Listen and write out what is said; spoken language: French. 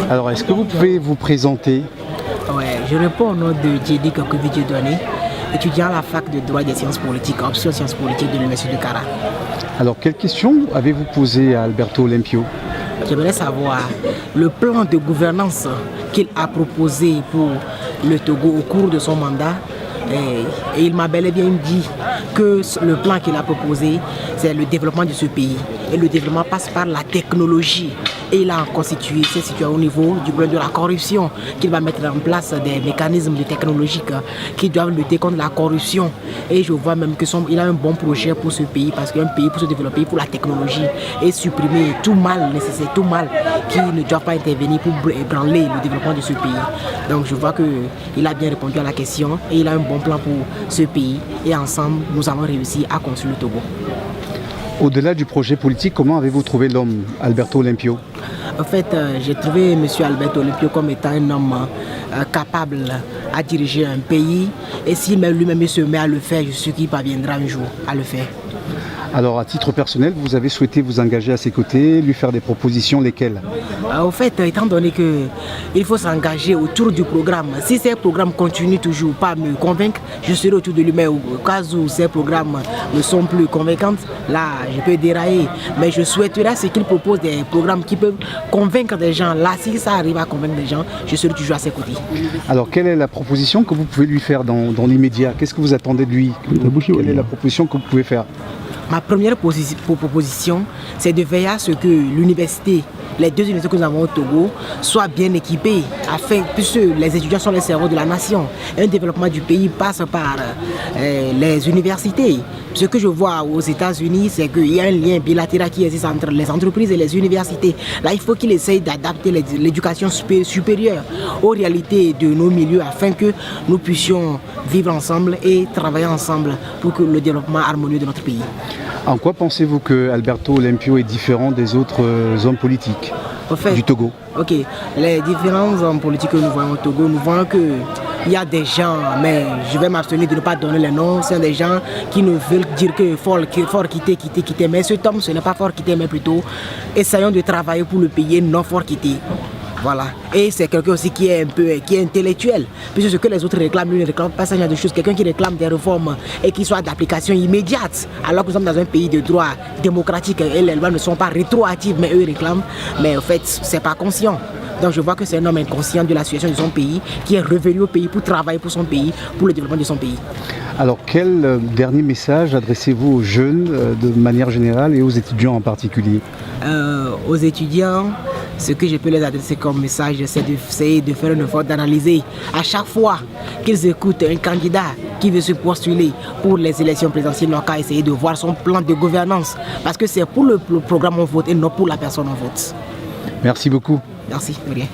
Alors, est-ce que vous pouvez vous présenter? Ouais, je réponds au nom de Djedi Kakovi-Dieudonné, étudiant à la fac de droit et des sciences politiques, option sciences politiques de l'Université de Kara. Alors, quelles questions avez-vous posées à Alberto Olympio? J'aimerais savoir le plan de gouvernance qu'il a proposé pour le Togo au cours de son mandat. Et il m'a bel et bien dit que le plan qu'il a proposé, c'est le développement de ce pays. Et le développement passe par la technologie. Et il a constitué, c'est situé au niveau du problème de la corruption, qu'il va mettre en place des mécanismes technologiques qui doivent lutter contre la corruption. Et je vois même qu'il a un bon projet pour ce pays, parce qu'un pays pour se développer, pour la technologie, et supprimer tout mal nécessaire, tout mal qui ne doit pas intervenir pour ébranler le développement de ce pays. Donc je vois qu'il a bien répondu à la question et il a un bon plan pour ce pays. Et ensemble, nous allons réussir à construire le Togo. Au-delà du projet politique, comment avez-vous trouvé l'homme Alberto Olympio? En fait, j'ai trouvé M. Alberto Olympio comme étant un homme capable à diriger un pays. Et si lui-même se met à le faire, je suis sûr qu'il parviendra un jour à le faire. Alors, à titre personnel, vous avez souhaité vous engager à ses côtés, lui faire des propositions, lesquelles? Au fait, étant donné qu'il faut s'engager autour du programme, si ces programmes continuent toujours pas à me convaincre, je serai autour de lui. Mais au cas où ces programmes ne sont plus convaincants, là, je peux dérailler. Mais je souhaiterais ce qu'il propose des programmes qui peuvent convaincre des gens. Là, si ça arrive à convaincre des gens, je serai toujours à ses côtés. Alors, quelle est la proposition que vous pouvez lui faire dans l'immédiat? Qu'est-ce que vous attendez de lui? Quelle est la proposition que vous pouvez faire? Ma première proposition, c'est de veiller à ce que l'université, les deux universités que nous avons au Togo, soient bien équipées, puisque les étudiants sont les cerveaux de la nation. Un développement du pays passe par les universités. Ce que je vois aux États-Unis, c'est qu'il y a un lien bilatéral qui existe entre les entreprises et les universités. Là, il faut qu'ils essayent d'adapter l'éducation supérieure aux réalités de nos milieux afin que nous puissions vivre ensemble et travailler ensemble pour que le développement harmonieux de notre pays. En quoi pensez-vous que Alberto Olympio est différent des autres hommes politiques du Togo? Ok, les différents hommes politiques que nous voyons au Togo, nous voyons qu'il y a des gens, mais je vais m'abstenir de ne pas donner les noms, c'est des gens qui ne veulent dire que fort quitter, mais cet homme ce n'est pas fort quitter, mais plutôt essayons de travailler pour le pays, non fort quitter. Voilà. Et c'est quelqu'un aussi qui est intellectuel. Puisque ce que les autres réclament, lui ne réclame pas ce genre de choses. Quelqu'un qui réclame des réformes et qui soit d'application immédiate. Alors que nous sommes dans un pays de droit démocratique et les lois ne sont pas rétroactives, mais eux réclament. Mais en fait, c'est pas conscient. Donc je vois que c'est un homme inconscient de la situation de son pays, qui est revenu au pays pour travailler pour son pays, pour le développement de son pays. Alors quel dernier message adressez-vous aux jeunes de manière générale et aux étudiants en particulier? Aux étudiants, ce que je peux les adresser comme message, c'est d'essayer de faire un effort d'analyser à chaque fois qu'ils écoutent un candidat qui veut se postuler pour les élections présidentielles, ils n'ont qu'à essayer de voir son plan de gouvernance. Parce que c'est pour le programme on vote et non pour la personne on vote. Merci beaucoup. Merci, de rien.